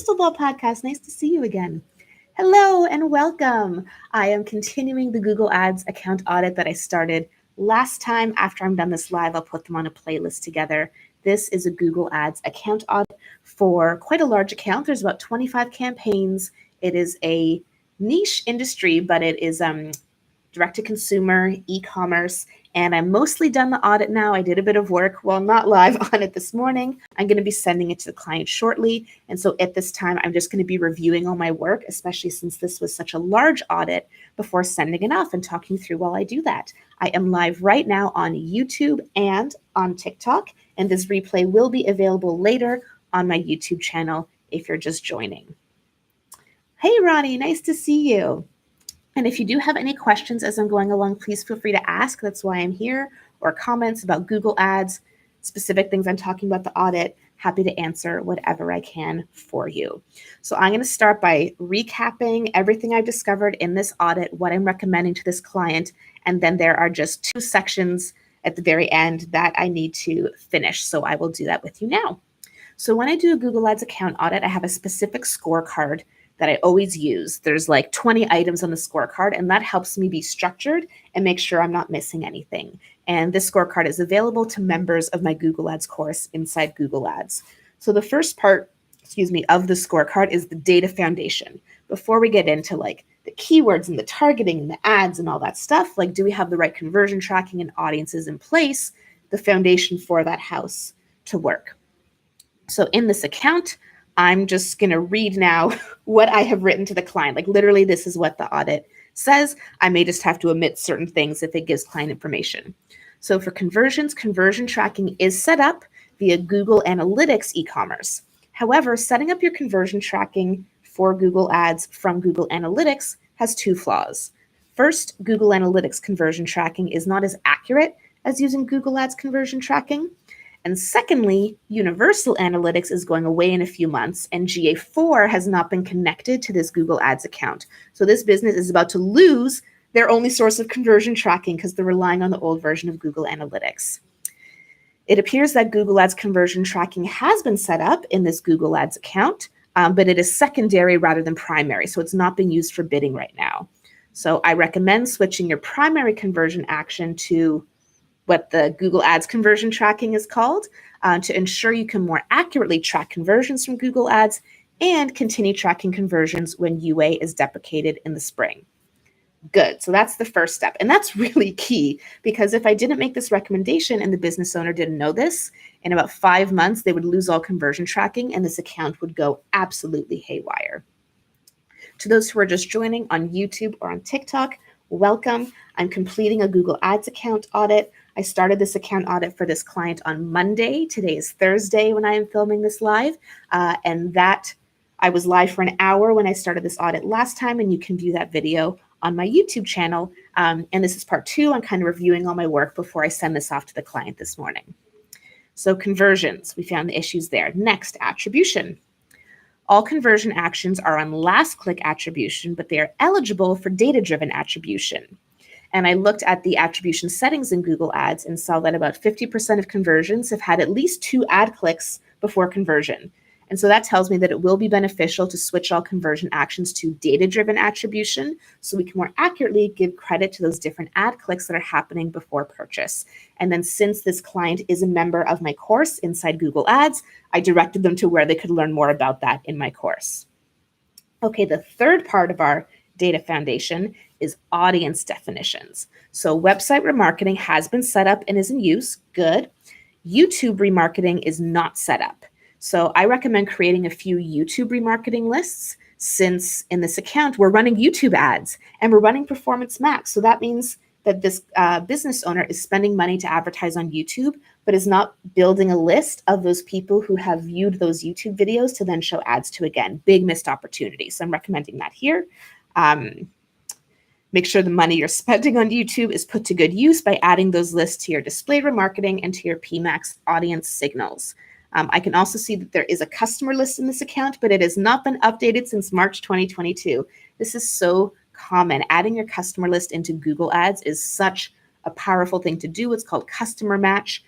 Crystal Ball Podcast. Nice to see you again. Hello and welcome. I am continuing the Google Ads account audit that I started last time. After I'm done this live, I'll put them on a playlist together. This is a Google Ads account audit for quite a large account. There's about 25 campaigns. It is a niche industry, but it is direct-to-consumer, e-commerce, and I'm mostly done the audit now. I did a bit of work, well, not live on it this morning. I'm going to be sending it to the client shortly, and so at this time, I'm just going to be reviewing all my work, especially since this was such a large audit, before sending it off and talking through while I do that. I am live right now on YouTube and on TikTok, and this replay will be available later on my YouTube channel if you're just joining. Hey, Ronnie, nice to see you. And if you do have any questions as I'm going along, please feel free to ask. That's why I'm here. Or comments about Google Ads, specific things I'm talking about the audit. Happy to answer whatever I can for you. So I'm going to start by recapping everything I've discovered in this audit, what I'm recommending to this client, and then there are just 2 sections at the very end that I need to finish. So I will do that with you now. So when I do a Google Ads account audit, I have a specific scorecard that I always use. There's like 20 items on the scorecard, and that helps me be structured and make sure I'm not missing anything. And this scorecard is available to members of my Google Ads course inside Google Ads. So the first part, of the scorecard is the data foundation. Before we get into like the keywords and the targeting and the ads and all that stuff, like do we have the right conversion tracking and audiences in place, the foundation for that house to work. So in this account, I'm just going to read now what I have written to the client. Like literally, this is what the audit says. I may just have to omit certain things if it gives client information. So for conversions, conversion tracking is set up via Google Analytics e-commerce. However, setting up your conversion tracking for Google Ads from Google Analytics has 2 flaws. First, Google Analytics conversion tracking is not as accurate as using Google Ads conversion tracking. And secondly, Universal Analytics is going away in a few months, and GA4 has not been connected to this Google Ads account. So this business is about to lose their only source of conversion tracking because they're relying on the old version of Google Analytics. It appears that Google Ads conversion tracking has been set up in this Google Ads account, but it is secondary rather than primary, so it's not being used for bidding right now. So I recommend switching your primary conversion action to what the Google Ads conversion tracking is called, to ensure you can more accurately track conversions from Google Ads and continue tracking conversions when UA is deprecated in the spring. Good. So that's the first step. And that's really key because if I didn't make this recommendation and the business owner didn't know this, in about 5 months, they would lose all conversion tracking and this account would go absolutely haywire. To those who are just joining on YouTube or on TikTok, welcome. I'm completing a Google Ads account audit. I started this account audit for this client on Monday. Today is Thursday when I am filming this live. And that I was live for an hour when I started this audit last time, and you can view that video on my YouTube channel. And this is part 2. I'm kind of reviewing all my work before I send this off to the client this morning. So conversions, we found the issues there. Next, attribution. All conversion actions are on last click attribution, but they are eligible for data-driven attribution. And I looked at the attribution settings in Google Ads and saw that about 50% of conversions have had at least 2 ad clicks before conversion. And so that tells me that it will be beneficial to switch all conversion actions to data-driven attribution so we can more accurately give credit to those different ad clicks that are happening before purchase. And then since this client is a member of my course inside Google Ads, I directed them to where they could learn more about that in my course. Okay, the third part of our data foundation is audience definitions. So website remarketing has been set up and is in use. Good. YouTube remarketing is not set up. So I recommend creating a few YouTube remarketing lists since in this account, we're running YouTube ads and we're running Performance Max. So that means that this business owner is spending money to advertise on YouTube, but is not building a list of those people who have viewed those YouTube videos to then show ads to again. Big missed opportunity. So I'm recommending that here. Make sure the money you're spending on YouTube is put to good use by adding those lists to your display remarketing and to your PMax audience signals. I can also see that there is a customer list in this account, but it has not been updated since March 2022. This is so common. Adding your customer list into Google Ads is such a powerful thing to do. It's called customer match.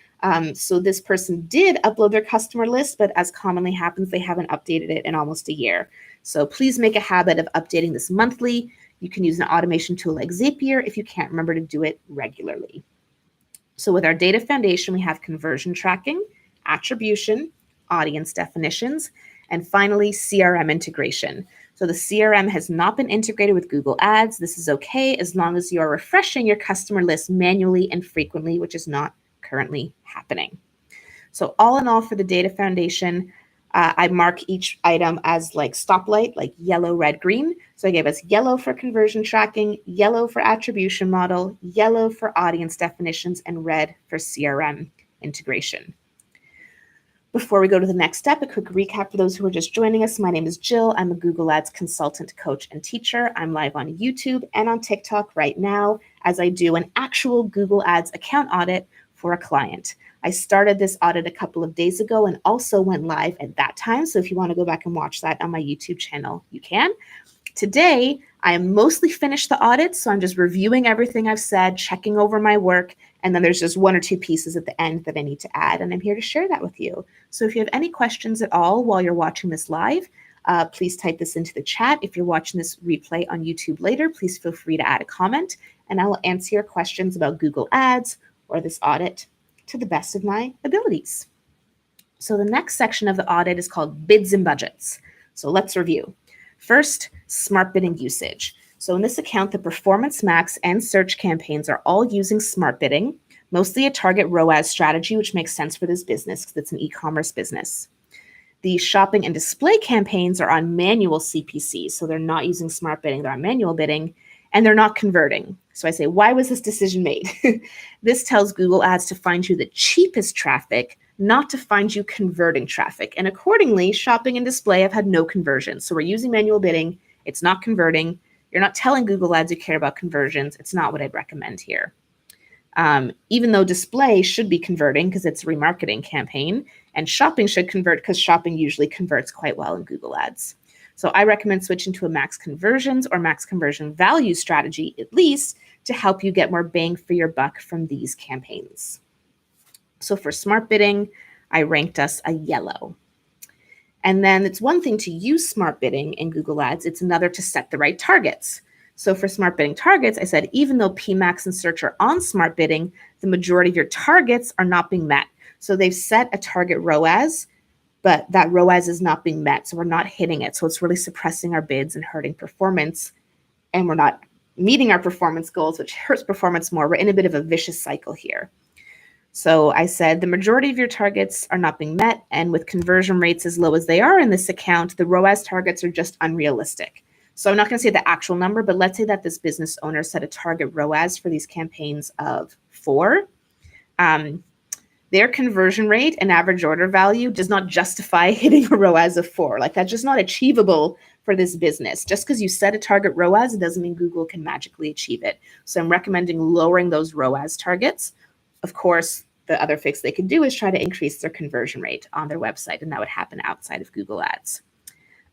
So this person did upload their customer list, but as commonly happens, they haven't updated it in almost a year. So please make a habit of updating this monthly. You can use an automation tool like Zapier if you can't remember to do it regularly. So with our data foundation, we have conversion tracking, attribution, audience definitions, and finally, CRM integration. So the CRM has not been integrated with Google Ads. This is okay as long as you are refreshing your customer list manually and frequently, which is not currently happening. So all in all, for the data foundation, I mark each item as like stoplight, like yellow, red, green. So I gave us yellow for conversion tracking, yellow for attribution model, yellow for audience definitions, and red for CRM integration. Before we go to the next step, a quick recap for those who are just joining us. My name is Jill. I'm a Google Ads consultant, coach, and teacher. I'm live on YouTube and on TikTok right now as I do an actual Google Ads account audit for a client. I started this audit a couple of days ago and also went live at that time. So if you want to go back and watch that on my YouTube channel, you can. Today, I am mostly finished the audit, so I'm just reviewing everything I've said, checking over my work, and then there's just one or two pieces at the end that I need to add, and I'm here to share that with you. So if you have any questions at all while you're watching this live, please type this into the chat. If you're watching this replay on YouTube later, please feel free to add a comment, and I will answer your questions about Google Ads or this audit to the best of my abilities. So the next section of the audit is called bids and budgets. So let's review. First, smart bidding usage. So in this account, the Performance Max and search campaigns are all using smart bidding, mostly a target ROAS strategy, which makes sense for this business because it's an e-commerce business. The shopping and display campaigns are on manual CPC, so they're not using smart bidding, they're on manual bidding, and they're not converting. So I say, why was this decision made? This tells Google Ads to find you the cheapest traffic, not to find you converting traffic. And accordingly, shopping and display have had no conversion. So we're using manual bidding. It's not converting. You're not telling Google Ads you care about conversions. It's not what I'd recommend here. Even though display should be converting because it's a remarketing campaign, and shopping should convert because shopping usually converts quite well in Google Ads. So I recommend switching to a max conversions or max conversion value strategy, at least, to help you get more bang for your buck from these campaigns. So for smart bidding, I ranked us a yellow. And then it's one thing to use smart bidding in Google Ads. It's another to set the right targets. So for smart bidding targets, I said, even though PMax and search are on smart bidding, the majority of your targets are not being met. So they've set a target ROAS, but that ROAS is not being met. So we're not hitting it. So it's really suppressing our bids and hurting performance. And we're not meeting our performance goals, which hurts performance more. We're in a bit of a vicious cycle here. So I said the majority of your targets are not being met, and with conversion rates as low as they are in this account, the ROAS targets are just unrealistic. So I'm not going to say the actual number, but let's say that this business owner set a target ROAS for these campaigns of 4. Their conversion rate and average order value does not justify hitting a ROAS of 4. Like, that's just not achievable for this business. Just because you set a target ROAS, it doesn't mean Google can magically achieve it. So I'm recommending lowering those ROAS targets. Of course, the other fix they could do is try to increase their conversion rate on their website, and that would happen outside of Google Ads.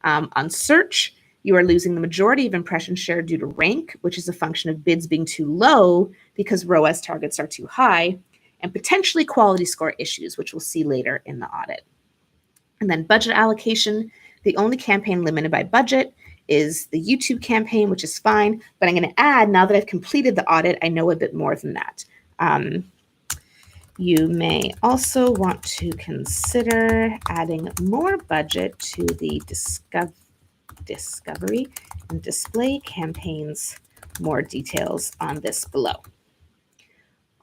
On search, you are losing the majority of impression share due to rank, which is a function of bids being too low because ROAS targets are too high, and potentially quality score issues, which we'll see later in the audit. And then budget allocation, the only campaign limited by budget is the YouTube campaign, which is fine, but I'm going to add, now that I've completed the audit, I know a bit more than that. You may also want to consider adding more budget to the discovery and display campaigns. More details on this below.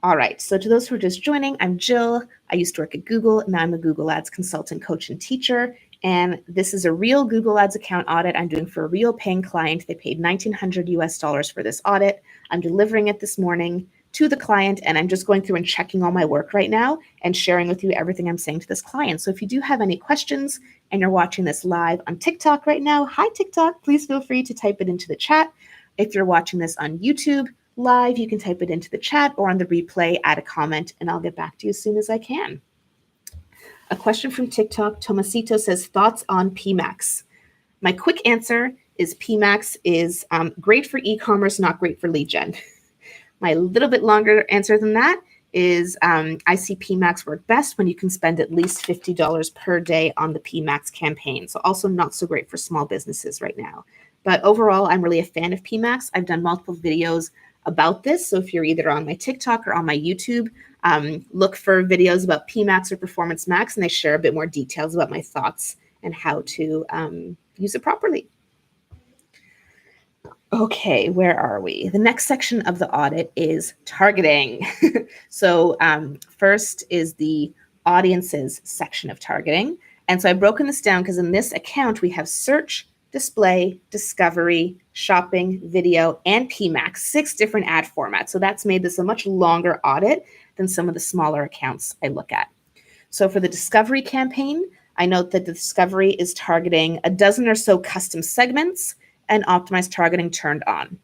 All right, so to those who are just joining, I'm Jill. I used to work at Google. Now I'm a Google Ads consultant, coach, and teacher. And this is a real Google Ads account audit I'm doing for a real paying client. They paid $1,900 US for this audit. I'm delivering it this morning to the client, and I'm just going through and checking all my work right now and sharing with you everything I'm saying to this client. So if you do have any questions and you're watching this live on TikTok right now, hi TikTok, please feel free to type it into the chat. If you're watching this on YouTube live, you can type it into the chat, or on the replay, add a comment, and I'll get back to you as soon as I can. A question from TikTok, Tomasito says, thoughts on PMax? My quick answer is PMax is great for e-commerce, not great for lead gen. My little bit longer answer than that is I see PMAX work best when you can spend at least $50 per day on the PMAX campaign. So also not so great for small businesses right now. But overall, I'm really a fan of PMAX. I've done multiple videos about this. So if you're either on my TikTok or on my YouTube, look for videos about PMAX or Performance Max, and I share a bit more details about my thoughts and how to use it properly. Okay, where are we? The next section of the audit is targeting. So first is the audiences section of targeting. And so I've broken this down because in this account, we have search, display, discovery, shopping, video, and PMAX, 6 different ad formats. So that's made this a much longer audit than some of the smaller accounts I look at. So for the discovery campaign, I note that the discovery is targeting a dozen or so custom segments and optimized targeting turned on.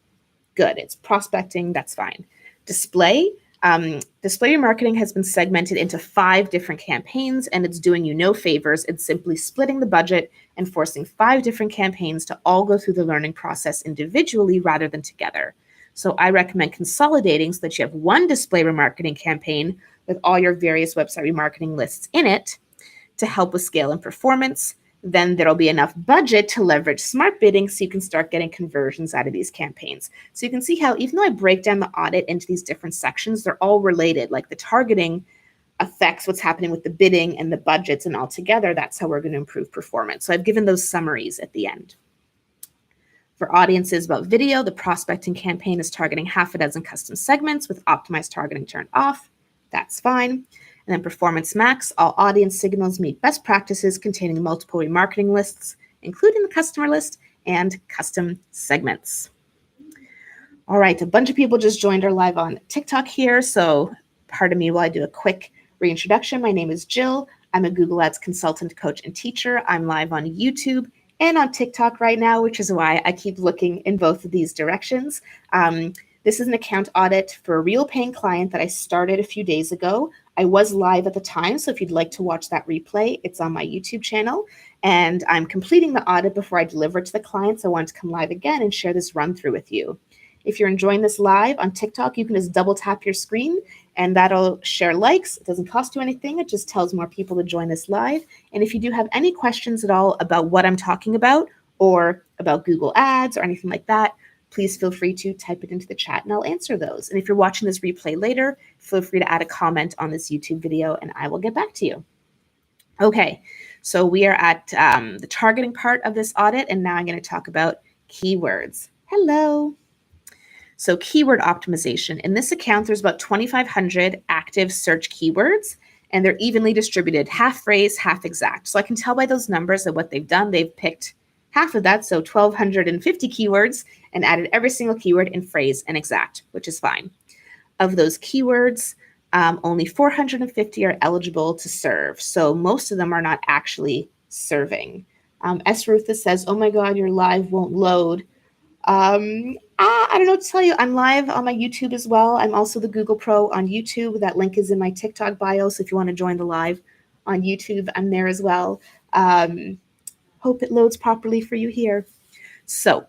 Good, it's prospecting, that's fine. Display marketing has been segmented into 5 different campaigns, and it's doing you no favors. It's simply splitting the budget and forcing 5 different campaigns to all go through the learning process individually rather than together. So I recommend consolidating so that you have one display remarketing campaign with all your various website remarketing lists in it to help with scale and performance. Then there'll be enough budget to leverage smart bidding so you can start getting conversions out of these campaigns. So you can see how even though I break down the audit into these different sections, they're all related. Like the targeting affects what's happening with the bidding and the budgets, and all together, that's how we're going to improve performance. So I've given those summaries at the end. For audiences about video, the prospecting campaign is targeting half a dozen custom segments with optimized targeting turned off. That's fine. And then Performance Max, all audience signals meet best practices containing multiple remarketing lists, including the customer list and custom segments. All right, a bunch of people just joined our live on TikTok here, so pardon me while I do a quick reintroduction. My name is Jill. I'm a Google Ads consultant, coach, and teacher. I'm live on YouTube and on TikTok right now, which is why I keep looking in both of these directions. This is an account audit for a real paying client that I started a few days ago. I was live at the time, so if you'd like to watch that replay, it's on my YouTube channel. And I'm completing the audit before I deliver it to the client, so I wanted to come live again and share this run through with you. If you're enjoying this live on TikTok, you can just double tap your screen and that'll share likes. It doesn't cost you anything. It just tells more people to join this live. And if you do have any questions at all about what I'm talking about or about Google Ads or anything like that, please feel free to type it into the chat and I'll answer those. And if you're watching this replay later, feel free to add a comment on this YouTube video and I will get back to you. Okay, so we are at the targeting part of this audit, and now I'm going to talk about keywords. Hello. So keyword optimization. In this account, there's about 2,500 active search keywords, and they're evenly distributed, half phrase, half exact. So I can tell by those numbers that what they've done, they've picked half of that, so 1,250 keywords, and added every single keyword in phrase and exact, which is fine. Of those keywords, only 450 are eligible to serve. So most of them are not actually serving. S. Rutha says, oh my God, your live won't load. I don't know what to tell you. I'm live on my YouTube as well. I'm also the Google Pro on YouTube. That link is in my TikTok bio. So if you want to join the live on YouTube, I'm there as well. Hope it loads properly for you here. So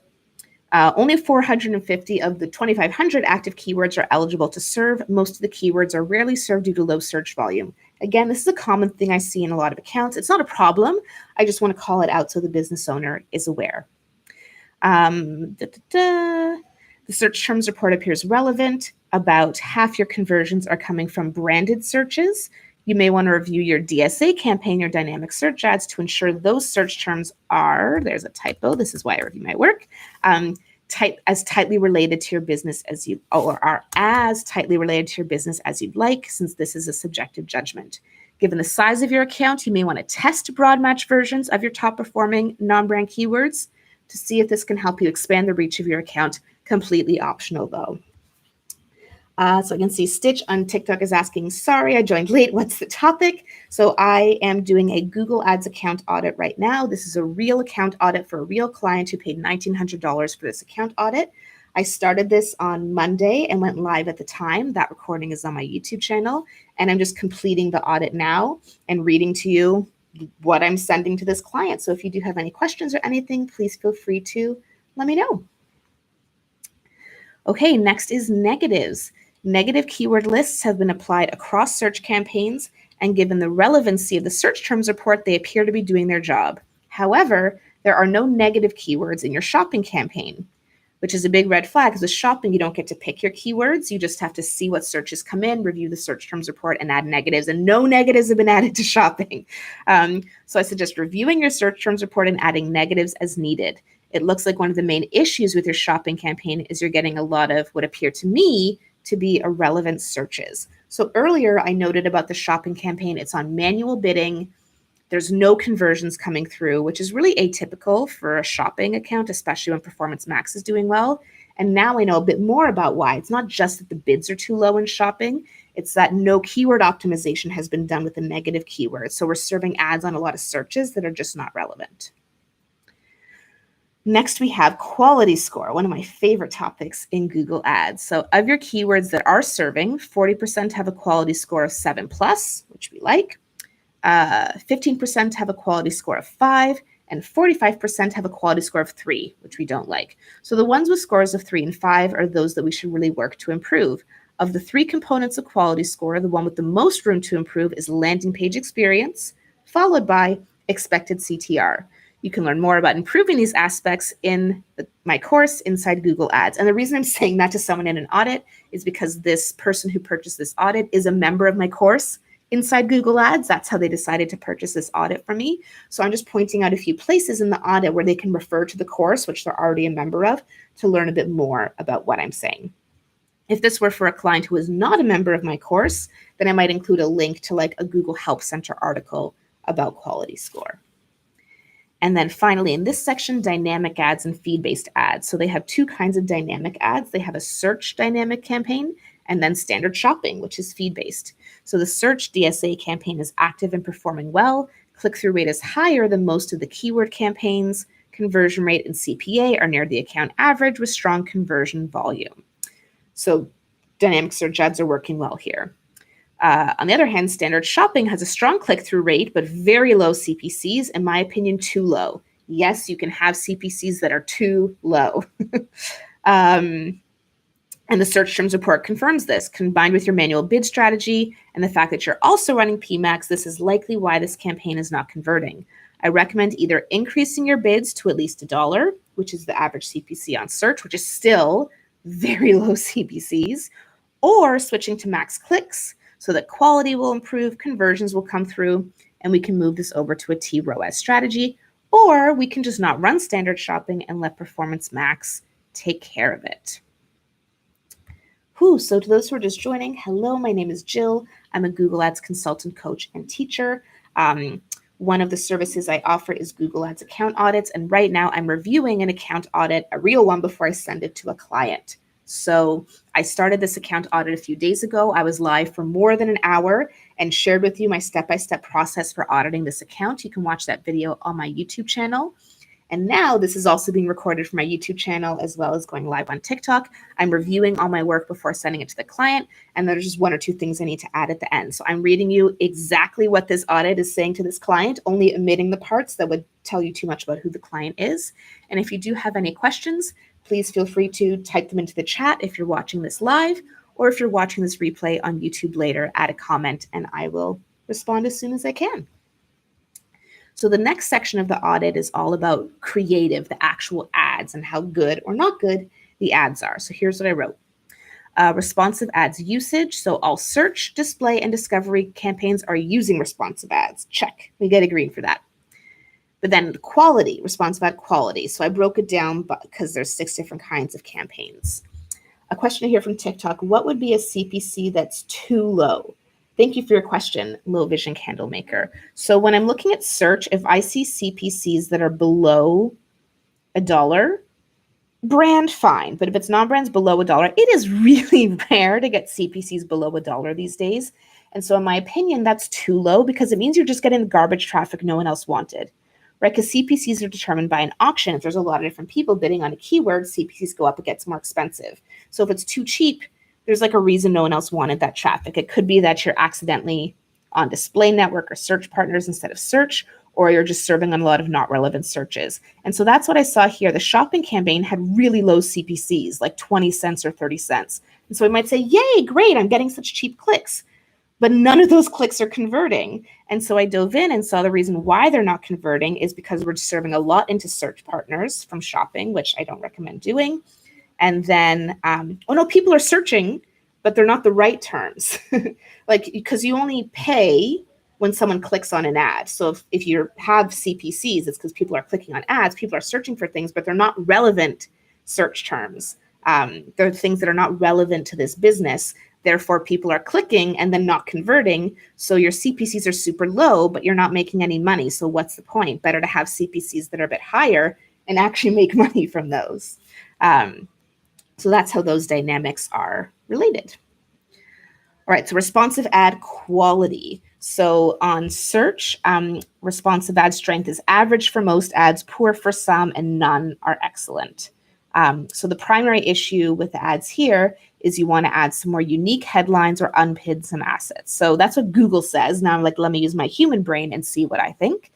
only 450 of the 2,500 active keywords are eligible to serve. Most of the keywords are rarely served due to low search volume. Again, this is a common thing I see in a lot of accounts. It's not a problem. I just want to call it out so the business owner is aware. The search terms report appears relevant. About half your conversions are coming from branded searches. You may want to review your DSA campaign, your dynamic search ads, to ensure those search terms are, there's a typo, this is why I review my work, as tightly related to your business as you, or are as tightly related to your business as you'd like, since this is a subjective judgment. Given the size of your account, you may want to test broad match versions of your top performing non-brand keywords to see if this can help you expand the reach of your account. Completely optional though. So I can see Stitch on TikTok is asking, sorry, I joined late. What's the topic? So I am doing a Google Ads account audit right now. This is a real account audit for a real client who paid $1,900 for this account audit. I started this on Monday and went live at the time. That recording is on my YouTube channel. And I'm just completing the audit now and reading to you what I'm sending to this client. So if you do have any questions or anything, please feel free to let me know. Okay, next is negatives. Negative keyword lists have been applied across search campaigns, and given the relevancy of the search terms report, they appear to be doing their job. However, there are no negative keywords in your shopping campaign, which is a big red flag, because with shopping, you don't get to pick your keywords. You just have to see what searches come in, review the search terms report, and add negatives. And no negatives have been added to shopping. So I suggest reviewing your search terms report and adding negatives as needed. It looks like one of the main issues with your shopping campaign is you're getting a lot of what appear to me to be irrelevant searches. So earlier I noted about the shopping campaign, it's on manual bidding. There's no conversions coming through, which is really atypical for a shopping account, especially when Performance Max is doing well. And now I know a bit more about why. It's not just that the bids are too low in shopping, it's that no keyword optimization has been done with the negative keywords. So we're serving ads on a lot of searches that are just not relevant. Next, we have quality score, one of my favorite topics in Google Ads. So of your keywords that are serving, 40% have a quality score of 7+, which we like. 15% have a quality score of 5, and 45% have a quality score of 3, which we don't like. So the ones with scores of 3 and 5 are those that we should really work to improve. Of the 3 components of quality score, the one with the most room to improve is landing page experience, followed by expected CTR. You can learn more about improving these aspects in my course inside Google Ads. And the reason I'm saying that to someone in an audit is because this person who purchased this audit is a member of my course inside Google Ads. That's how they decided to purchase this audit from me. So I'm just pointing out a few places in the audit where they can refer to the course, which they're already a member of, to learn a bit more about what I'm saying. If this were for a client who is not a member of my course, then I might include a link to like a Google Help Center article about quality score. And then finally, in this section, dynamic ads and feed-based ads. So they have 2 kinds of dynamic ads. They have a search dynamic campaign and then standard shopping, which is feed-based. So the search DSA campaign is active and performing well. Click-through rate is higher than most of the keyword campaigns. Conversion rate and CPA are near the account average with strong conversion volume. So dynamic search ads are working well here. On the other hand, standard shopping has a strong click-through rate, but very low CPCs, in my opinion, too low. Yes, you can have CPCs that are too low. And the search terms report confirms this. Combined with your manual bid strategy and the fact that you're also running PMAX, this is likely why this campaign is not converting. I recommend either increasing your bids to at least $1, which is the average CPC on search, which is still very low CPCs, or switching to max clicks, so that quality will improve, conversions will come through, and we can move this over to a TROAS strategy, or we can just not run standard shopping and let Performance Max take care of it. So to those who are just joining, hello, my name is Jill. I'm a Google Ads consultant, coach, and teacher. One of the services I offer is Google Ads account audits, and right now I'm reviewing an account audit, a real one, before I send it to a client. So I started this account audit a few days ago. I was live for more than an hour and shared with you my step-by-step process for auditing this account. You can watch that video on my YouTube channel. And now this is also being recorded for my YouTube channel as well as going live on TikTok. I'm reviewing all my work before sending it to the client, and there's just 1 or 2 things I need to add at the end. So I'm reading you exactly what this audit is saying to this client, only omitting the parts that would tell you too much about who the client is. And if you do have any questions, please feel free to type them into the chat if you're watching this live, or if you're watching this replay on YouTube later, add a comment and I will respond as soon as I can. So the next section of the audit is all about creative, the actual ads, and how good or not good the ads are. So here's what I wrote. Responsive ads usage. So all search, display, and discovery campaigns are using responsive ads. Check. We get a green for that. But then quality, responsive ad quality. So I broke it down because there's 6 different kinds of campaigns. A question here from TikTok. What would be a CPC that's too low? Thank you for your question, Low Vision Candle Maker. So when I'm looking at search, if I see CPCs that are below $1, brand fine. But if it's non-brands below $1, it is really rare to get CPCs below $1 these days. And so in my opinion, that's too low because it means you're just getting the garbage traffic no one else wanted. Right, because CPCs are determined by an auction. If there's a lot of different people bidding on a keyword, CPCs go up, it gets more expensive. So if it's too cheap, there's like a reason no one else wanted that traffic. It could be that you're accidentally on display network or search partners instead of search, or you're just serving on a lot of not relevant searches. And so that's what I saw here. The shopping campaign had really low CPCs, like 20 cents or 30 cents. And so we might say, yay, great, I'm getting such cheap clicks. But none of those clicks are converting. And so I dove in and saw the reason why they're not converting is because we're serving a lot into search partners from shopping, which I don't recommend doing. And then, people are searching, but they're not the right terms. Like, because you only pay when someone clicks on an ad. So if you have CPCs, it's because people are clicking on ads, people are searching for things, but they're not relevant search terms. They're things that are not relevant to this business. Therefore, people are clicking and then not converting. So your CPCs are super low, but you're not making any money. So what's the point? Better to have CPCs that are a bit higher and actually make money from those. So that's how those dynamics are related. All right, so responsive ad quality. So on search, responsive ad strength is average for most ads, poor for some, and none are excellent. So the primary issue with the ads here is you want to add some more unique headlines or unpin some assets. So that's what Google says. Now I'm like, let me use my human brain and see what I think.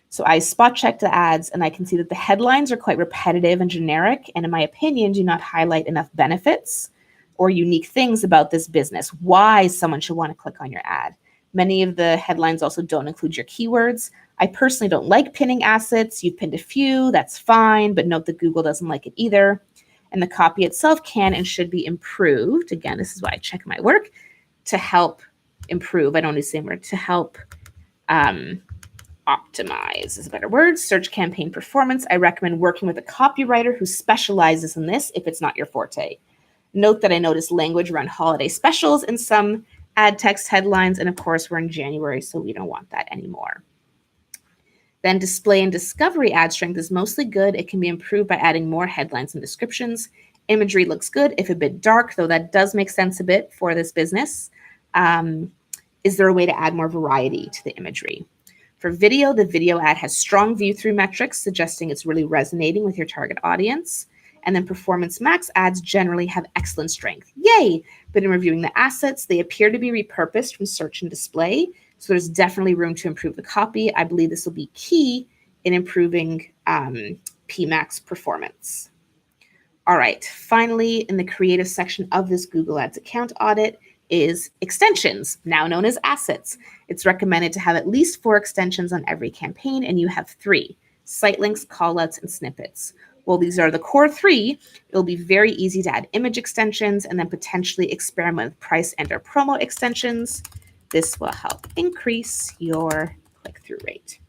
So I spot checked the ads and I can see that the headlines are quite repetitive and generic, and in my opinion, do not highlight enough benefits or unique things about this business, why someone should want to click on your ad. Many of the headlines also don't include your keywords. I personally don't like pinning assets. You've pinned a few, that's fine, but note that Google doesn't like it either. And the copy itself can and should be improved. Again, this is why I check my work, to help improve. I don't need the same word, to help optimize is a better word. Search campaign performance. I recommend working with a copywriter who specializes in this if it's not your forte. Note that I noticed language around holiday specials in some ad text headlines. And of course, we're in January, so we don't want that anymore. Then display and discovery ad strength is mostly good. It can be improved by adding more headlines and descriptions. Imagery looks good, if a bit dark, though that does make sense a bit for this business. Is there a way to add more variety to the imagery? For video, the video ad has strong view-through metrics, suggesting it's really resonating with your target audience. And then Performance Max ads generally have excellent strength. Yay! But in reviewing the assets, they appear to be repurposed from search and display. So there's definitely room to improve the copy. I believe this will be key in improving PMax performance. All right, finally, in the creative section of this Google Ads account audit is extensions, now known as assets. It's recommended to have at least 4 extensions on every campaign, and you have 3: site links, callouts, and snippets. Well, these are the core 3. It'll be very easy to add image extensions and then potentially experiment with price and or promo extensions. This will help increase your click-through rate.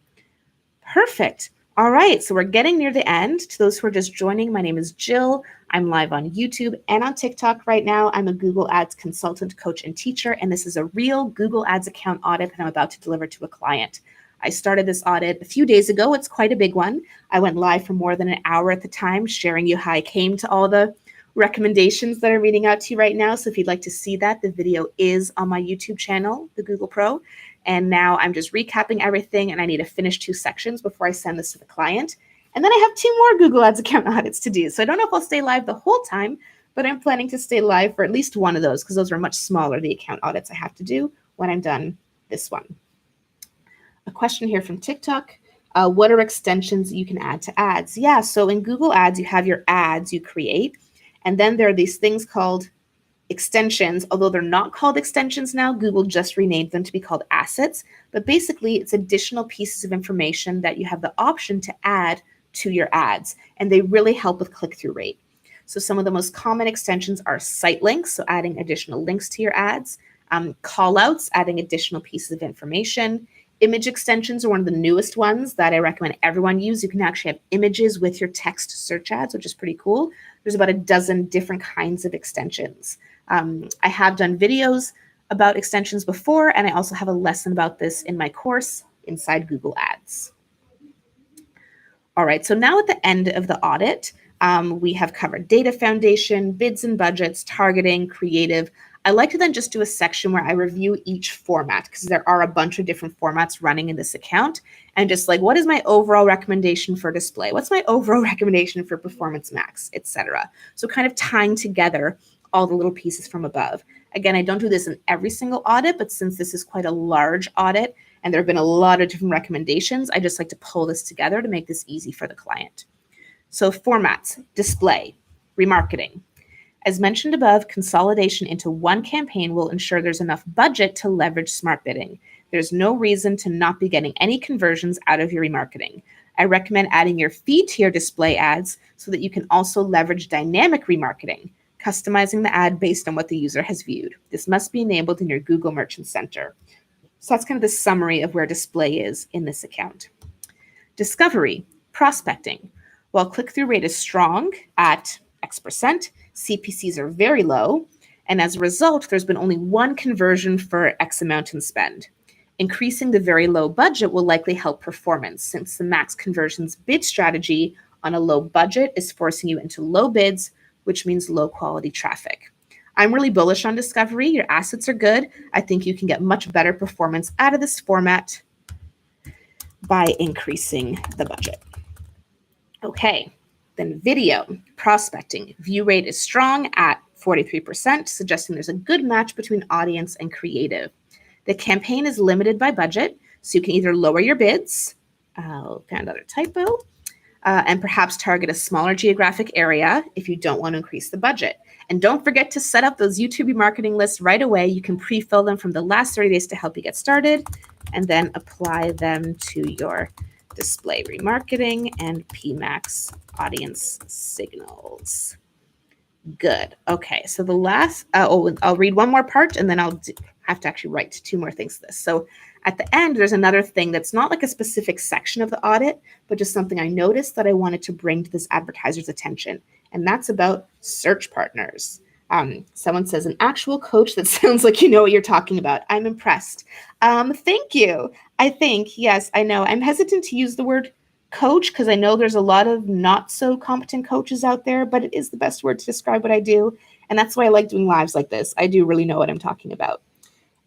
Perfect. All right, so we're getting near the end. To those who are just joining, my name is Jill. I'm live on YouTube and on TikTok right now. I'm a Google Ads consultant, coach, and teacher, and this is a real Google Ads account audit that I'm about to deliver to a client. I started this audit a few days ago. It's quite a big one. I went live for more than an hour at the time, sharing you how I came to all the recommendations that I'm reading out to you right now. So if you'd like to see that, the video is on my YouTube channel, the Google Pro. And now I'm just recapping everything, and I need to finish 2 sections before I send this to the client. And then I have 2 more Google Ads account audits to do. So I don't know if I'll stay live the whole time, but I'm planning to stay live for at least one of those because those are much smaller, the account audits I have to do when I'm done this one. A question here from TikTok. What are extensions that you can add to ads? Yeah, so in Google Ads, you have your ads you create, and then there are these things called extensions, although they're not called extensions now. Google just renamed them to be called assets, but basically it's additional pieces of information that you have the option to add to your ads, and they really help with click-through rate. So some of the most common extensions are site links, so adding additional links to your ads, call-outs, adding additional pieces of information. Image extensions are one of the newest ones that I recommend everyone use. You can actually have images with your text search ads, which is pretty cool. There's about a dozen different kinds of extensions. I have done videos about extensions before, and I also have a lesson about this in my course inside Google Ads. All right, so now at the end of the audit, we have covered data foundation, bids and budgets, targeting, creative. I like to then just do a section where I review each format because there are a bunch of different formats running in this account, and just like, what is my overall recommendation for display? What's my overall recommendation for Performance Max, etc. So kind of tying together all the little pieces from above. Again, I don't do this in every single audit, but since this is quite a large audit, And there have been a lot of different recommendations. I just like to pull this together to make this easy for the client. So formats, display, remarketing. As mentioned above, consolidation into one campaign will ensure there's enough budget to leverage smart bidding. There's no reason to not be getting any conversions out of your remarketing. I recommend adding your feed to your display ads so that you can also leverage dynamic remarketing, customizing the ad based on what the user has viewed. This must be enabled in your Google Merchant Center. So that's kind of the summary of where display is in this account. Discovery, prospecting. While click-through rate is strong at X%, CPCs are very low, and as a result, there's been only one conversion for X amount in spend. Increasing the very low budget will likely help performance, since the max conversions bid strategy on a low budget is forcing you into low bids, which means low quality traffic. I'm really bullish on discovery. Your assets are good. I think you can get much better performance out of this format by increasing the budget. Okay, then video, prospecting. View rate is strong at 43%, suggesting there's a good match between audience and creative. The campaign is limited by budget, so you can either lower your bids, found another typo, and perhaps target a smaller geographic area if you don't want to increase the budget. And don't forget to set up those YouTube remarketing lists right away. You can pre-fill them from the last 30 days to help you get started, and then apply them to your display remarketing and PMax audience signals. Good. Okay, so the last, I'll read one more part and then I'll have to actually write two more things to this. So at the end, there's another thing that's not like a specific section of the audit, but just something I noticed that I wanted to bring to this advertiser's attention. And that's about search partners. Someone says, an actual coach that sounds like you know what you're talking about. I'm impressed. Thank you. I think, yes, I know. I'm hesitant to use the word coach because I know there's a lot of not so competent coaches out there, but it is the best word to describe what I do. And that's why I like doing lives like this. I do really know what I'm talking about.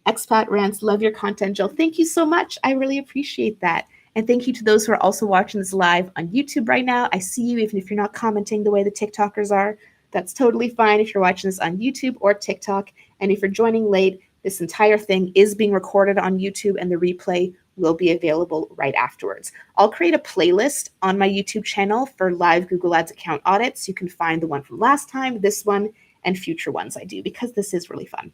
Expat Rants, love your content, Jill. Thank you so much. I really appreciate that. And thank you to those who are also watching this live on YouTube right now. I see you, even if you're not commenting the way the TikTokers are. That's totally fine if you're watching this on YouTube or TikTok. And if you're joining late, this entire thing is being recorded on YouTube and the replay will be available right afterwards. I'll create a playlist on my YouTube channel for live Google Ads account audits. You can find the one from last time, this one, and future ones I do because this is really fun.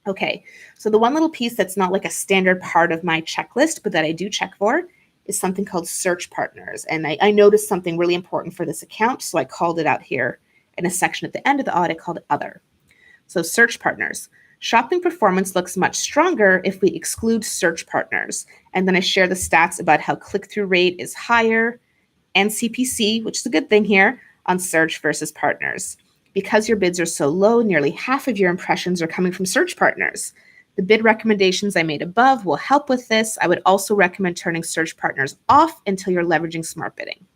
Okay, so the one little piece that's not like a standard part of my checklist, but that I do check for is something called search partners. And I noticed something really important for this account, so I called it out here in a section at the end of the audit called Other. So search partners. Shopping performance looks much stronger if we exclude search partners. And then I share the stats about how click-through rate is higher and CPC, which is a good thing here, on search versus partners. Because your bids are so low, nearly half of your impressions are coming from search partners. The bid recommendations I made above will help with this. I would also recommend turning search partners off until you're leveraging smart bidding.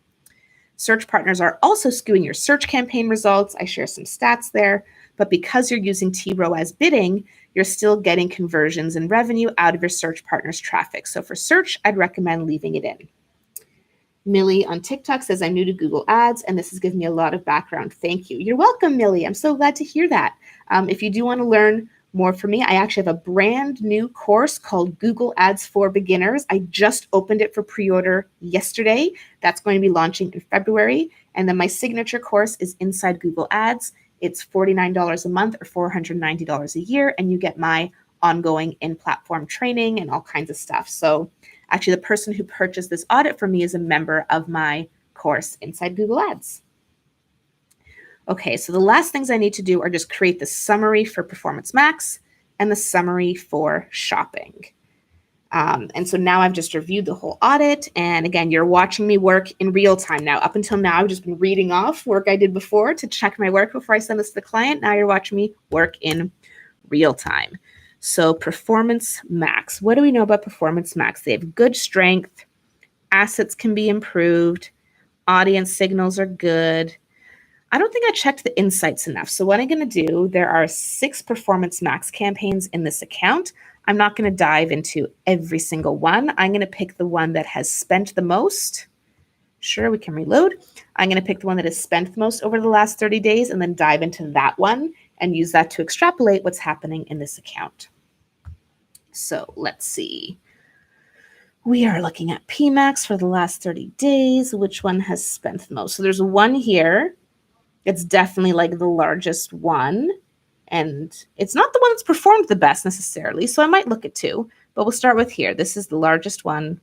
Search partners are also skewing your search campaign results. I share some stats there, but because you're using TROAS bidding, you're still getting conversions and revenue out of your search partners traffic. So for search, I'd recommend leaving it in. Millie on TikTok says, I'm new to Google Ads, and this has given me a lot of background. Thank you. You're welcome, Millie. I'm so glad to hear that. If you do want to learn more from me, I actually have a brand new course called Google Ads for Beginners. I just opened it for pre-order yesterday. That's going to be launching in February. And then my signature course is Inside Google Ads. It's $49 a month or $490 a year, and you get my ongoing in-platform training and all kinds of stuff. So actually, the person who purchased this audit for me is a member of my course Inside Google Ads. Okay, so the last things I need to do are just create the summary for Performance Max and the summary for shopping. And so now I've just reviewed the whole audit. And again, you're watching me work in real time now. Up until now, I've just been reading off work I did before to check my work before I send this to the client. Now you're watching me work in real time. So Performance Max, what do we know about Performance Max? They have good strength, assets can be improved, audience signals are good. I don't think I checked the insights enough. So what I'm going to do, there are 6 Performance Max campaigns in this account. I'm not going to dive into every single one. I'm going to pick the one that has spent the most. Sure, we can reload. I'm going to pick the one that has spent the most over the last 30 days and then dive into that one and use that to extrapolate what's happening in this account. So let's see. We are looking at PMAX for the last 30 days. Which one has spent the most? So there's one here. It's definitely like the largest one. And it's not the one that's performed the best necessarily. So I might look at two, but we'll start with here. This is the largest one.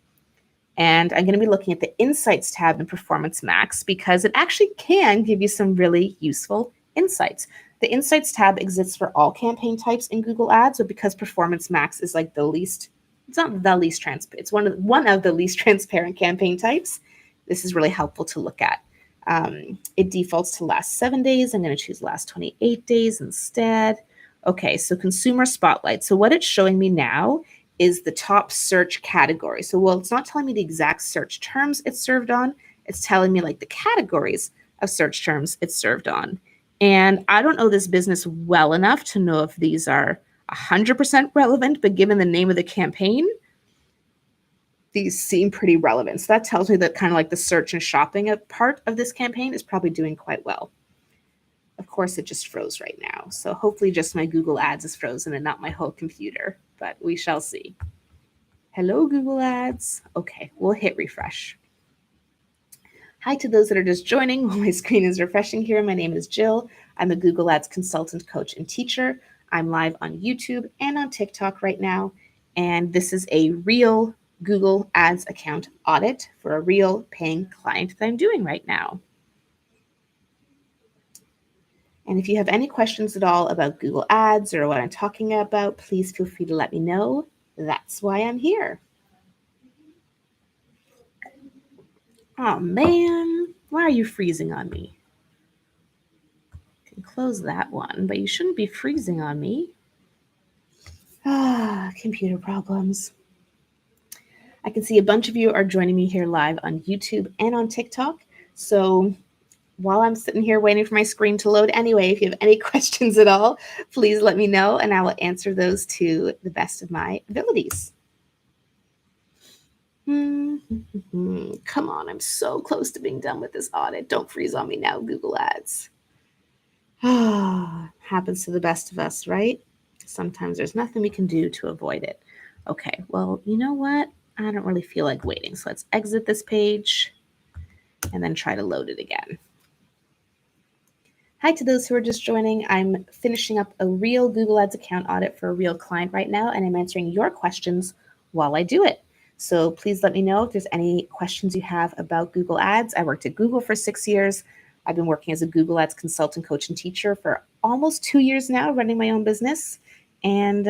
And I'm going to be looking at the Insights tab in Performance Max because it actually can give you some really useful insights. The Insights tab exists for all campaign types in Google Ads, but because Performance Max is like the least, it's not the least transparent, it's one of the least transparent campaign types, this is really helpful to look at. It defaults to last 7 days. I'm going to choose last 28 days instead. Okay, so Consumer Spotlight. So what it's showing me now is the top search category. So, well, it's not telling me the exact search terms it's served on. It's telling me like the categories of search terms it's served on. And I don't know this business well enough to know if these are 100% relevant, but given the name of the campaign, these seem pretty relevant. So that tells me that kind of like the search and shopping part of this campaign is probably doing quite well. Of course, it just froze right now. So hopefully just my Google Ads is frozen and not my whole computer, but we shall see. Hello, Google Ads. Okay, we'll hit refresh. Hi to those that are just joining while my screen is refreshing here. My name is Jill. I'm a Google Ads consultant, coach, and teacher. I'm live on YouTube and on TikTok right now. And this is a real Google Ads account audit for a real paying client that I'm doing right now. And if you have any questions at all about Google Ads or what I'm talking about, please feel free to let me know. That's why I'm here. Oh man, why are you freezing on me? You can close that one, but you shouldn't be freezing on me. Computer problems. I can see a bunch of you are joining me here live on YouTube and on TikTok. So while I'm sitting here waiting for my screen to load anyway, if you have any questions at all, please let me know and I will answer those to the best of my abilities. Come on, I'm so close to being done with this audit. Don't freeze on me now, Google Ads. Happens to the best of us, right? Sometimes there's nothing we can do to avoid it. Okay, well, you know what? I don't really feel like waiting. So let's exit this page and then try to load it again. Hi to those who are just joining. I'm finishing up a real Google Ads account audit for a real client right now, and I'm answering your questions while I do it. So please let me know if there's any questions you have about Google Ads. I worked at Google for 6 years. I've been working as a Google Ads consultant, coach, and teacher for almost 2 years now, running my own business. And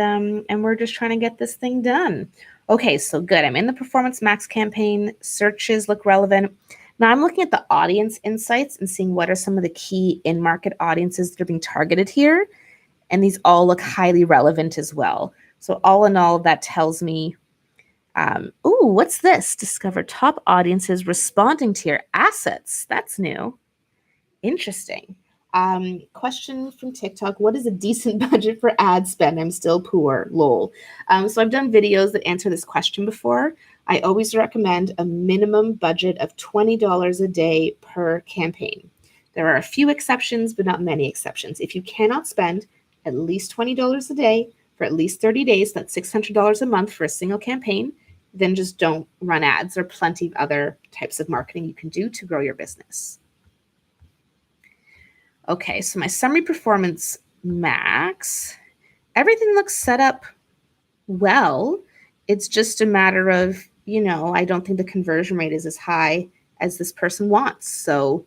we're just trying to get this thing done. Okay, so good. I'm in the Performance Max campaign. Searches look relevant. Now I'm looking at the audience insights and seeing what are some of the key in-market audiences that are being targeted here. And these all look highly relevant as well. So all in all, that tells me, what's this? Discover top audiences responding to your assets. That's new. Interesting. Question from TikTok. What is a decent budget for ad spend? I'm still poor, lol. So I've done videos that answer this question before. I always recommend a minimum budget of $20 a day per campaign. There are a few exceptions, but not many exceptions. If you cannot spend at least $20 a day for at least 30 days, that's $600 a month for a single campaign, then just don't run ads. There are plenty of other types of marketing you can do to grow your business. Okay, so my summary Performance Max, everything looks set up well. It's just a matter of, I don't think the conversion rate is as high as this person wants. So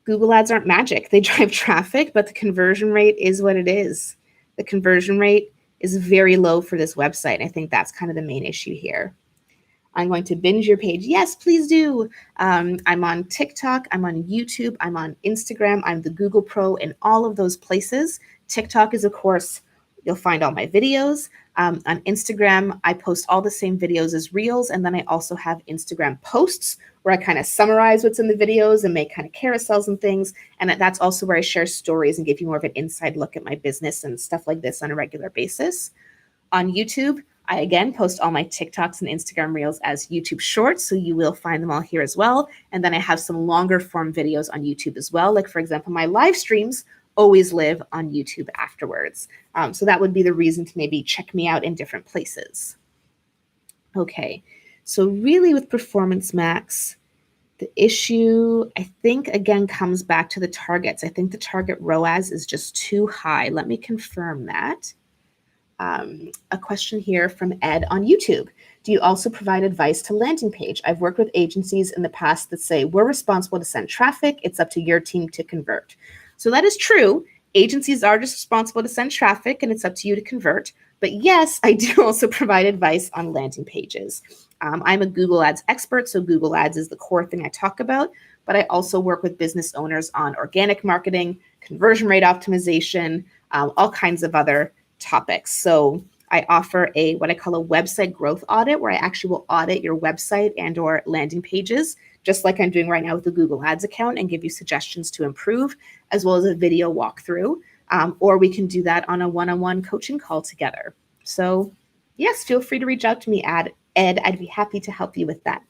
Google Ads aren't magic. They drive traffic, but the conversion rate is what it is. The conversion rate is very low for this website. I think that's kind of the main issue here. I'm going to binge your page. Yes, please do. I'm on TikTok. I'm on YouTube. I'm on Instagram. I'm the Google Pro in all of those places. TikTok is, of course, you'll find all my videos. On Instagram, I post all the same videos as Reels. And then I also have Instagram posts where I kind of summarize what's in the videos and make kind of carousels and things. And that's also where I share stories and give you more of an inside look at my business and stuff like this on a regular basis. On YouTube, I, again, post all my TikToks and Instagram Reels as YouTube Shorts, so you will find them all here as well. And then I have some longer form videos on YouTube as well. Like, for example, my live streams always live on YouTube afterwards. So that would be the reason to maybe check me out in different places. Okay, So really with Performance Max, the issue, I think, again, comes back to the targets. I think the target ROAS is just too high. Let me confirm that. A question here from Ed on YouTube. Do you also provide advice to landing page? I've worked with agencies in the past that say, we're responsible to send traffic. It's up to your team to convert. So that is true. Agencies are just responsible to send traffic and it's up to you to convert. But yes, I do also provide advice on landing pages. I'm a Google Ads expert, so Google Ads is the core thing I talk about. But I also work with business owners on organic marketing, conversion rate optimization, all kinds of other topics. So I offer what I call a website growth audit, where I actually will audit your website and or landing pages, just like I'm doing right now with the Google Ads account, and give you suggestions to improve, as well as a video walkthrough. Or we can do that on a one-on-one coaching call together. So yes, feel free to reach out to me, Ed. I'd be happy to help you with that.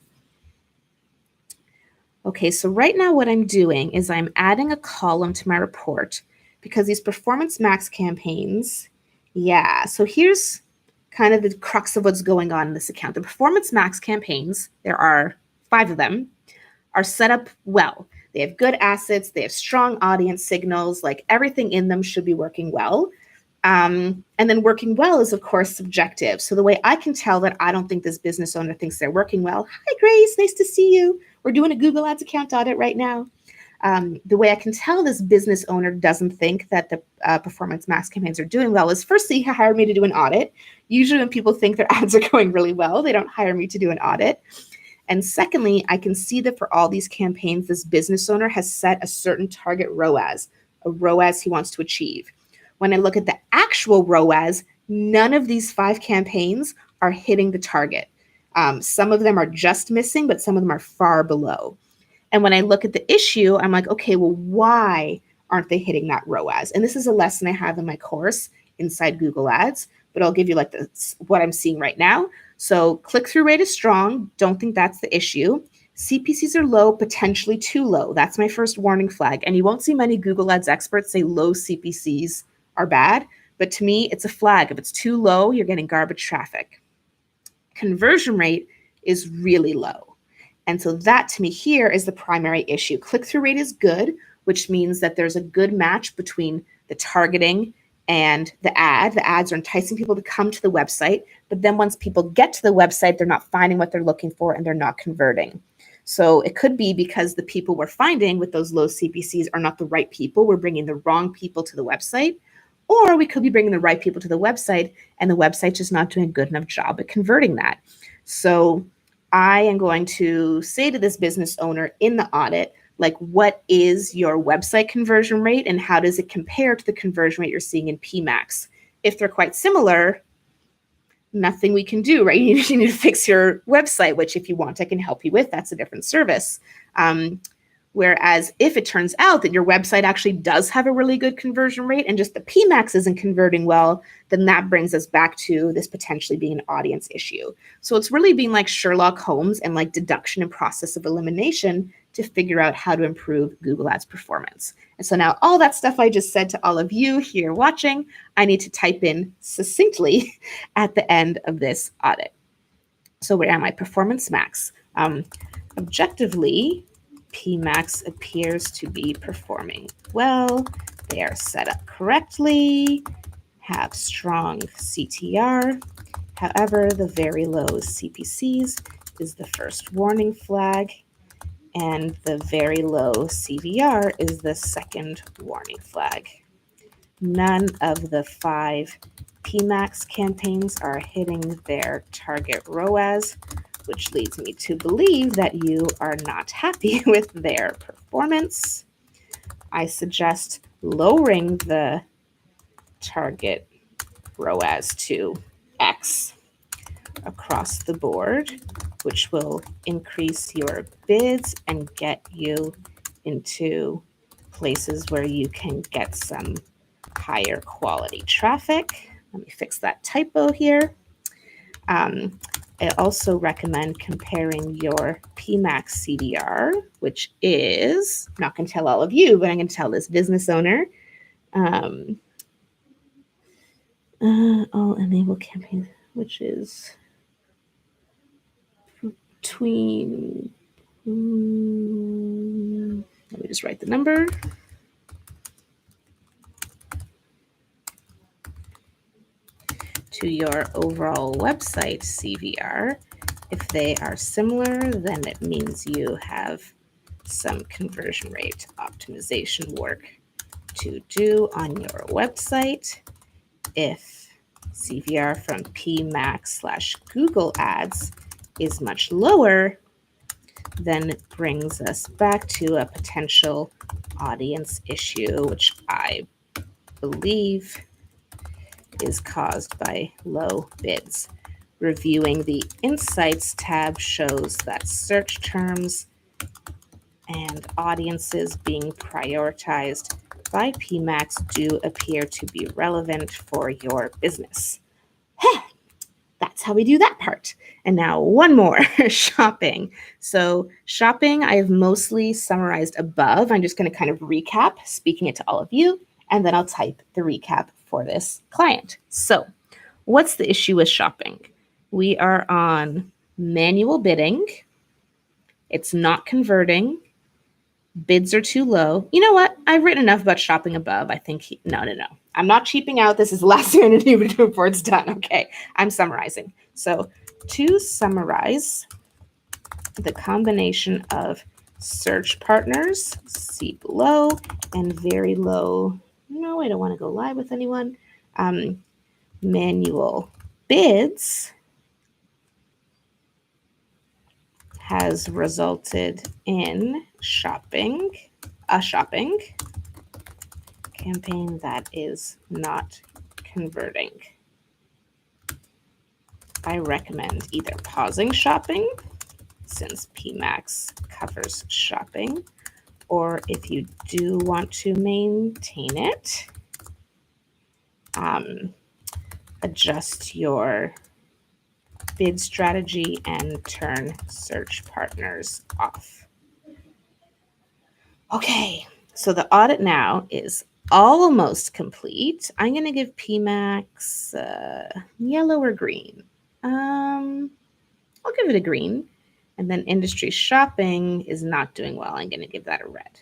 Okay, so right now what I'm doing is I'm adding a column to my report because these Performance Max campaigns, so here's kind of the crux of what's going on in this account. The Performance Max campaigns, there are 5 of them, are set up well. They have good assets, they have strong audience signals, like everything in them should be working well. And then working well is, of course, subjective. So the way I can tell that I don't think this business owner thinks they're working well, hi, Grace, nice to see you. We're doing a Google Ads account audit right now. The way I can tell this business owner doesn't think that the Performance Max campaigns are doing well is, firstly, he hired me to do an audit. Usually when people think their ads are going really well, they don't hire me to do an audit. And secondly, I can see that for all these campaigns, this business owner has set a certain target ROAS, a ROAS he wants to achieve. When I look at the actual ROAS, none of these 5 campaigns are hitting the target. Some of them are just missing, but some of them are far below. And when I look at the issue, I'm like, okay, well, why aren't they hitting that ROAS? And this is a lesson I have in my course inside Google Ads, but I'll give you like what I'm seeing right now. So click-through rate is strong. Don't think that's the issue. CPCs are low, potentially too low. That's my first warning flag. And you won't see many Google Ads experts say low CPCs are bad, but to me, it's a flag. If it's too low, you're getting garbage traffic. Conversion rate is really low. And so that to me here is the primary issue. Click-through rate is good, which means that there's a good match between the targeting and the ad. The ads are enticing people to come to the website, but then once people get to the website, they're not finding what they're looking for and they're not converting. So it could be because the people we're finding with those low CPCs are not the right people. We're bringing the wrong people to the website. Or we could be bringing the right people to the website and the website's just not doing a good enough job at converting that. So I am going to say to this business owner in the audit, like, what is your website conversion rate and how does it compare to the conversion rate you're seeing in PMax? If they're quite similar, nothing we can do, right? You need to fix your website, which if you want, I can help you with. That's a different service. Whereas if it turns out that your website actually does have a really good conversion rate and just the PMax isn't converting well, then that brings us back to this potentially being an audience issue. So it's really being like Sherlock Holmes and like deduction and process of elimination to figure out how to improve Google Ads performance. And so now all that stuff I just said to all of you here watching, I need to type in succinctly at the end of this audit. So where am I? Performance Max. Objectively, PMax appears to be performing well. They are set up correctly, have strong CTR. However, the very low CPCs is the first warning flag, and the very low CVR is the second warning flag. None of the 5 PMax campaigns are hitting their target ROAS, which leads me to believe that you are not happy with their performance. I suggest lowering the target ROAS to X across the board, which will increase your bids and get you into places where you can get some higher quality traffic. Let me fix that typo here. I also recommend comparing your PMax CDR, which is, I'm not going to tell all of you, but I'm going to tell this business owner. All enable campaigns, which is between, let me just write the number. To your overall website CVR. If they are similar, then it means you have some conversion rate optimization work to do on your website. If CVR from PMax/Google Ads is much lower, then it brings us back to a potential audience issue, which I believe is caused by low bids. Reviewing the Insights tab shows that search terms and audiences being prioritized by PMax do appear to be relevant for your business. That's how we do that part. And now one more, shopping. So shopping, I have mostly summarized above. I'm just going to kind of recap, speaking it to all of you, and then I'll type the recap for this client. So what's the issue with shopping? We are on manual bidding. It's not converting. Bids are too low. You know what? I've written enough about shopping above. I think, no. I'm not cheaping out. This is the last thing I'm going to do before it's done. Okay, I'm summarizing. So to summarize, the combination of search partners, see below, and very low, no, I don't want to go live with anyone, manual bids has resulted in a shopping campaign that is not converting. I recommend either pausing shopping, since PMax covers shopping, or if you do want to maintain it, adjust your bid strategy and turn search partners off. Okay, so the audit now is almost complete. I'm going to give PMax yellow or green. I'll give it a green. And then industry shopping is not doing well. I'm going to give that a red.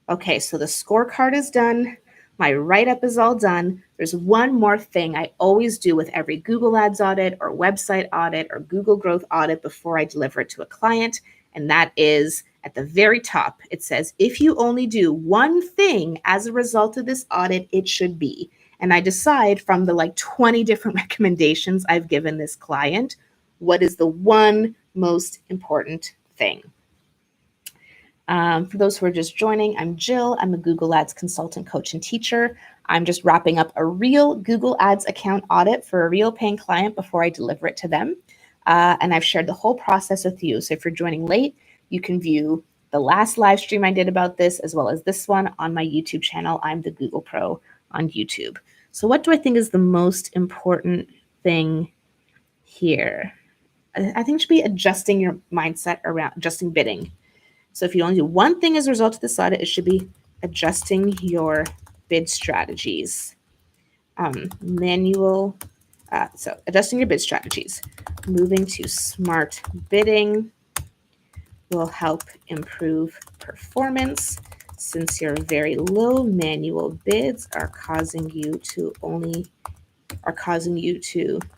Okay, so the scorecard is done. My write-up is all done. There's one more thing I always do with every Google Ads audit or website audit or Google Growth audit before I deliver it to a client, and that is at the very top. It says, if you only do one thing as a result of this audit, it should be. And I decide from the 20 different recommendations I've given this client, what is the one most important thing. For those who are just joining, I'm Jill. I'm a Google Ads consultant, coach, and teacher. I'm just wrapping up a real Google Ads account audit for a real paying client before I deliver it to them. And I've shared the whole process with you. So if you're joining late, you can view the last live stream I did about this, as well as this one on my YouTube channel. I'm the Google Pro on YouTube. So what do I think is the most important thing here? I think it should be adjusting your mindset around adjusting bidding. So if you only do one thing as a result of this audit, it should be adjusting your bid strategies. So adjusting your bid strategies. Moving to smart bidding will help improve performance, since your very low manual bids are causing you to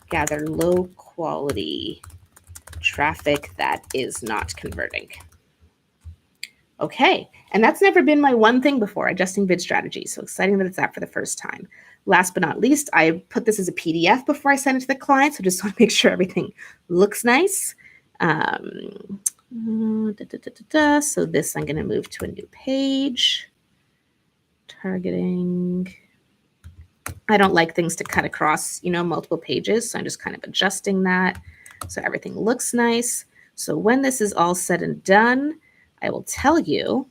gather low quality traffic that is not converting. Okay, and that's never been my one thing before, adjusting bid strategy. So exciting that it's that for the first time. Last but not least, I put this as a PDF before I send it to the client, so just want to make sure everything looks nice. So this, I'm going to move to a new page. Targeting. I don't like things to cut across, multiple pages, so I'm just kind of adjusting that so everything looks nice. So when this is all said and done, I will tell you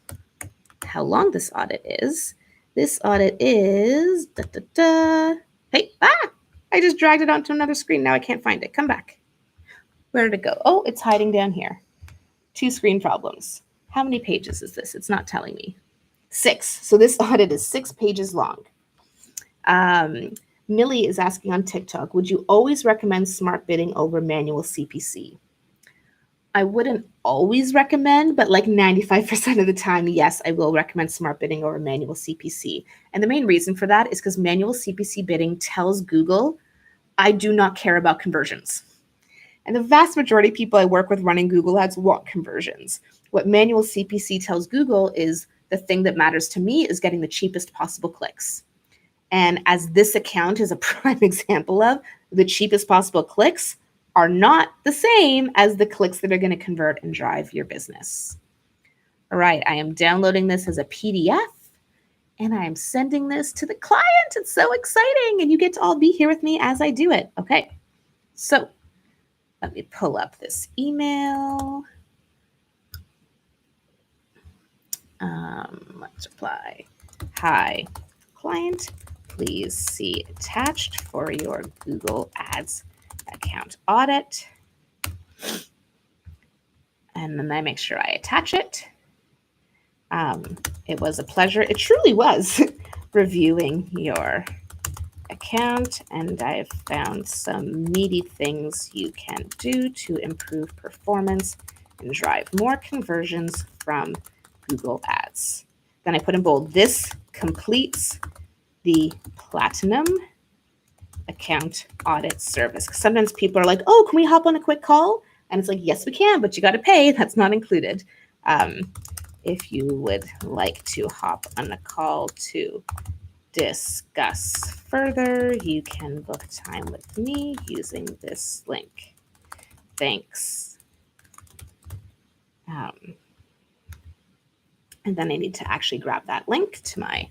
how long this audit is. This audit is, hey, I just dragged it onto another screen. Now I can't find it. Come back. Where did it go? Oh, it's hiding down here. 2 screen problems. How many pages is this? It's not telling me. 6. So this audit is 6 pages long. Millie is asking on TikTok, would you always recommend smart bidding over manual CPC? I wouldn't always recommend, but like 95% of the time, yes, I will recommend smart bidding over manual CPC. And the main reason for that is because manual CPC bidding tells Google, I do not care about conversions. And the vast majority of people I work with running Google ads want conversions. What manual CPC tells Google is the thing that matters to me is getting the cheapest possible clicks. And as this account is a prime example of, the cheapest possible clicks are not the same as the clicks that are going to convert and drive your business. All right, I am downloading this as a PDF and I am sending this to the client. It's so exciting. And you get to all be here with me as I do it. Okay, so let me pull up this email. Let's reply. Hi, client. Please see attached for your Google Ads account audit. And then I make sure I attach it. It was a pleasure. It truly was reviewing your account, and I've found some meaty things you can do to improve performance and drive more conversions from Google Ads. Then I put in bold, this completes the Platinum account audit service. Sometimes people are like, oh, can we hop on a quick call? And it's like, yes, we can, but you got to pay. That's not included. If you would like to hop on a call to discuss further, you can book time with me using this link. Thanks. And then I need to actually grab that link to my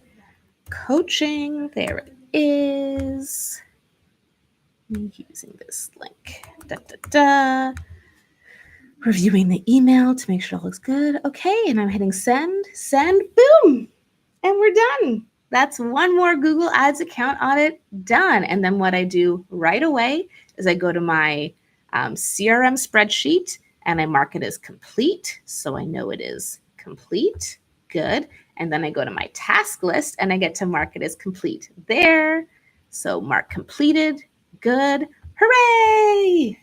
coaching. There it is. Using this link. Reviewing the email to make sure it looks good. Okay, and I'm hitting send, boom, and we're done. That's one more Google Ads account audit done. And then what I do right away is I go to my CRM spreadsheet and I mark it as complete. So I know it is complete. Good. And then I go to my task list and I get to mark it as complete there. So mark completed. Good. Hooray!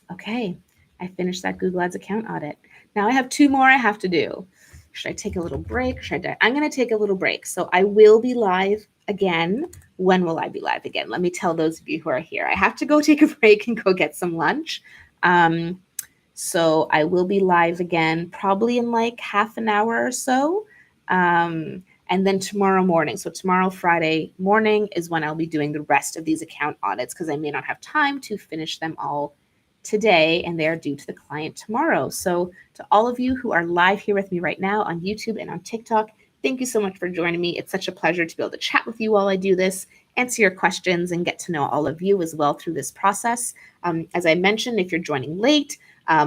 Okay, I finished that Google Ads account audit. Now I have 2 more I have to do. Should I take a little break? I'm going to take a little break. So I will be live again. When will I be live again? Let me tell those of you who are here. I have to go take a break and go get some lunch. So I will be live again probably in like half an hour or so. And then tomorrow morning. So tomorrow, Friday morning, is when I'll be doing the rest of these account audits because I may not have time to finish them all today, and they are due to the client tomorrow. So to all of you who are live here with me right now on YouTube and on TikTok, thank you so much for joining me. It's such a pleasure to be able to chat with you while I do this, answer your questions, and get to know all of you as well through this process. As I mentioned, if you're joining late,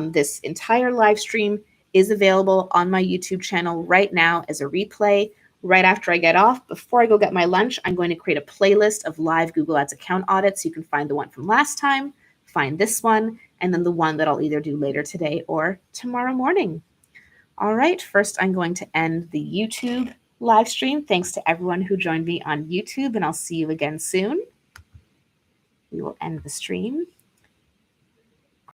this entire live stream is available on my YouTube channel right now as a replay. Right after I get off, before I go get my lunch, I'm going to create a playlist of live Google Ads account audits. You can find the one from last time, find this one, and then the one that I'll either do later today or tomorrow morning. All right, first I'm going to end the YouTube live stream. Thanks to everyone who joined me on YouTube, and I'll see you again soon. We will end the stream.